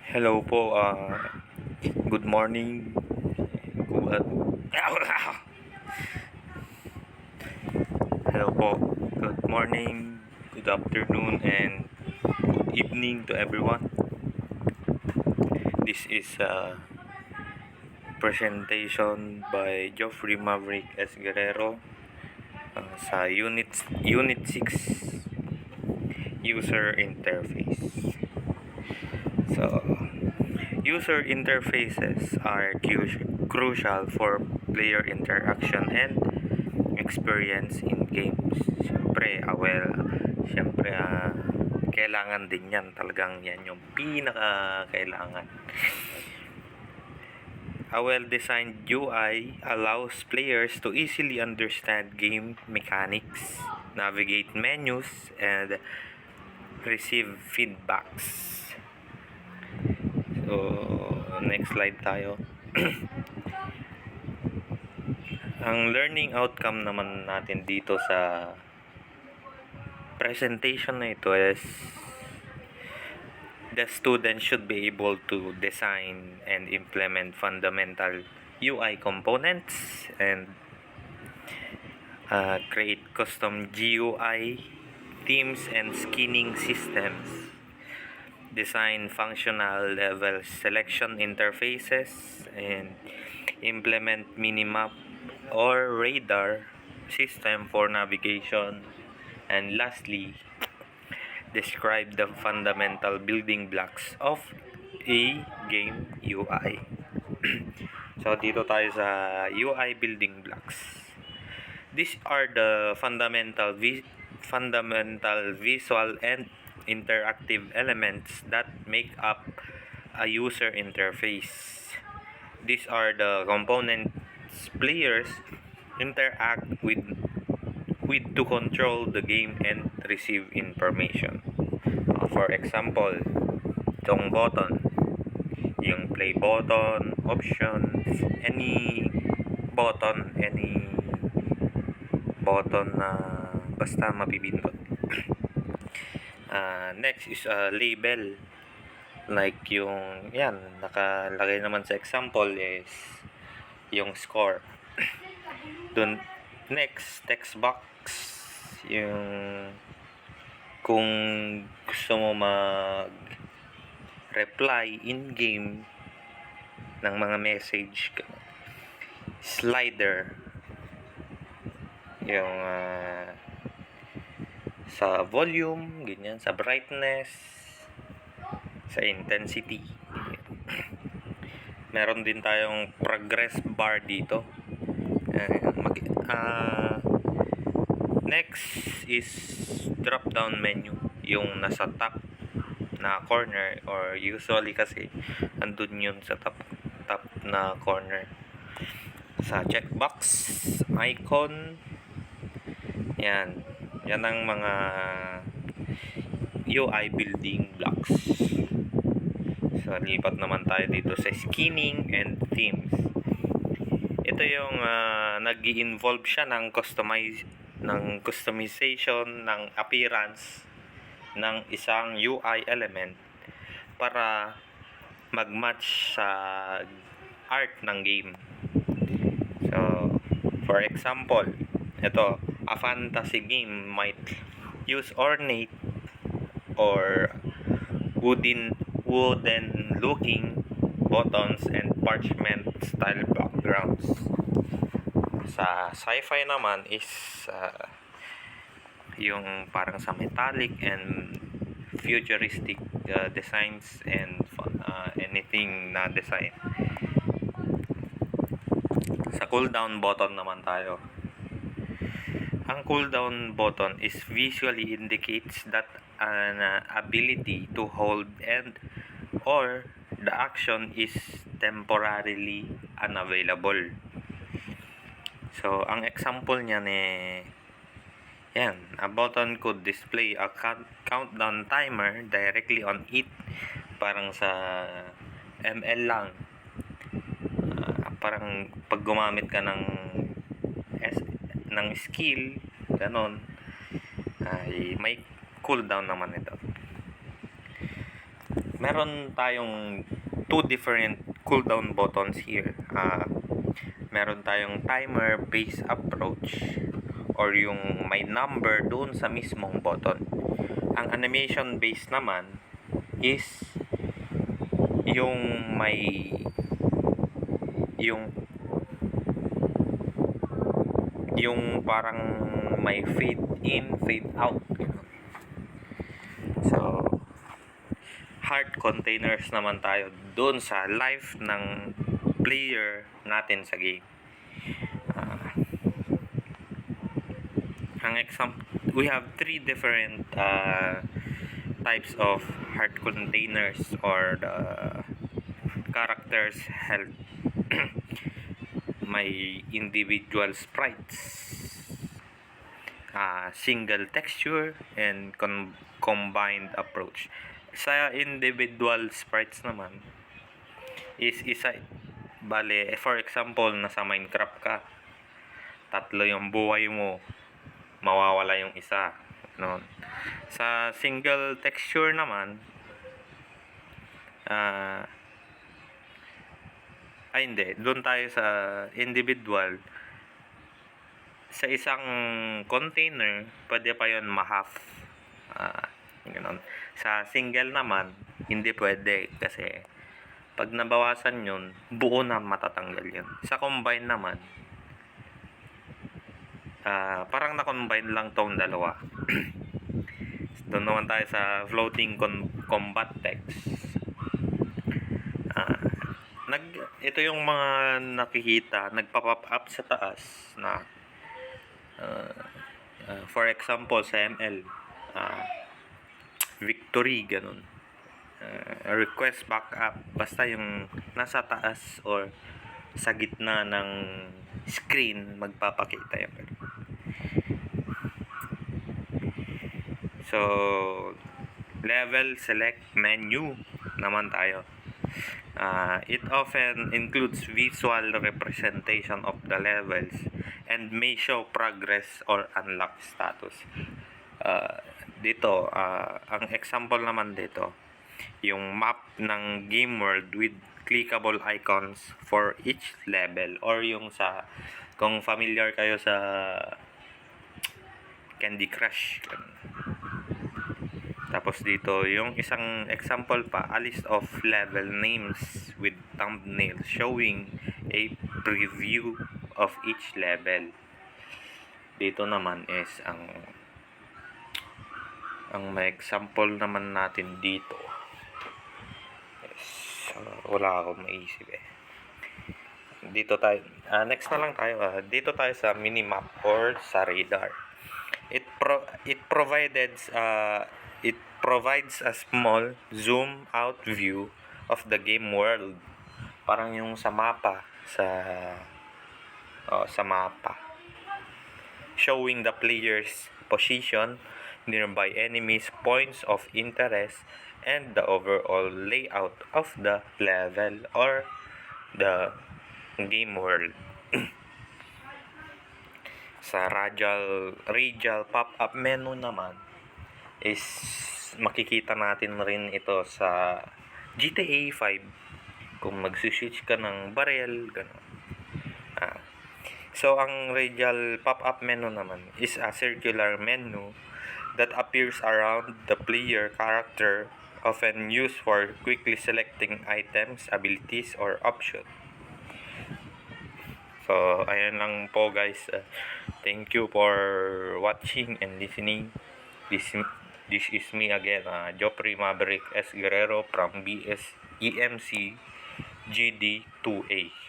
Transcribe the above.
Hello po, good morning. Good, hello po, good morning, good afternoon, and good evening to everyone. This is a presentation by Geoffrey Maverick S. Guerrero sa Unit 6 User Interface. So, user interfaces are crucial for player interaction and experience in games. Siyempre, kailangan din yan. Talagang yan yung pinaka-kailangan. A well-designed UI allows players to easily understand game mechanics, navigate menus, and receive feedbacks. So, next slide tayo. Ang learning outcome naman natin dito sa presentation na ito is the student should be able to design and implement fundamental UI components and create custom GUI, themes, and skinning systems, design functional level selection interfaces, and implement minimap or radar system for navigation, and lastly, describe the fundamental building blocks of a game UI. So, dito tayo sa UI building blocks. These are the fundamental visual and interactive elements that make up a user interface. These are the components players interact with to control the game and receive information. For example, itong button, yung play button, options, any button na basta mapipindot. Next is a label, like yung yan nakalagay naman sa example is yung score. Dun next, text box, yung kung gusto mo mag reply in game ng mga message. Slider, yung sa volume, ganyan, sa brightness, sa intensity. Meron din tayong progress bar dito. Next is drop down menu, yung nasa top na corner, or usually kasi andun yun sa top na corner. Sa checkbox icon, yan ang mga UI building blocks. So, lipat naman tayo dito sa skinning and themes. Ito yung nag-i-involve siya ng customization ng appearance ng isang UI element para mag-match sa art ng game. So, for example, ito, a fantasy game might use ornate or wooden looking buttons and parchment style backgrounds. Sa sci-fi naman is yung parang sa metallic and futuristic designs and anything na design. Sa cooldown button naman tayo. Ang cooldown button is visually indicates that an ability to hold and or the action is temporarily unavailable. So, ang example niyan yan, a button could display a countdown timer directly on it, parang sa ML lang. Parang pag gumamit ka ng skill, ganon, ay may cooldown naman ito. meron tayong two different cooldown buttons here. Meron tayong timer based approach or yung may number doon sa mismong button. Ang animation based naman is yung may yung parang may fade in, fade out. So, heart containers naman tayo doon sa life ng player natin sa game. Ang example, we have three different types of heart containers or the characters health. May individual sprites, single texture, and combined approach. Sa individual sprites naman is isa, bale, for example, nasa Minecraft ka, tatlo yung buhay mo, mawawala yung isa, no? Sa single texture naman, hindi, doon tayo sa individual. Sa isang container, pwede pa yun ma-half. Ganun. Sa single naman, hindi pwede kasi pag nabawasan yun, buo na matatanggal yun. Sa combine naman, parang na-combine lang tong dalawa. Doon naman tayo sa floating combat text. Ito yung mga nakikita, nagpa-pop up sa taas na for example sa ML, victory, ganun. Request backup, basta yung nasa taas or sa gitna ng screen magpapakita yung ganun. So, level select menu naman tayo. It often includes visual representation of the levels and may show progress or unlock status. Dito, ang example naman dito, yung map ng game world with clickable icons for each level, or yung sa, kung familiar kayo sa Candy Crush. Tapos dito, yung isang example pa, a list of level names with thumbnail showing a preview of each level. Dito naman is ang may example naman natin dito. Yes, wala akong maisip Dito tayo, next na lang tayo. Dito tayo sa minimap or sa radar. It provides a small zoom out view of the game world. Parang yung sa mapa, sa mapa. Showing the player's position, nearby enemies, points of interest, and the overall layout of the level or the game world. Sa radial pop-up menu naman is makikita natin rin ito sa GTA 5 kung mag-switch ka ng barrel, gano'n. So, ang radial pop-up menu naman is a circular menu that appears around the player character, often used for quickly selecting items, abilities, or options. So, ayan lang po guys. Thank you for watching and listening. This is me again, Joffrey Maverick S. Guerrero from BS EMC GD2A.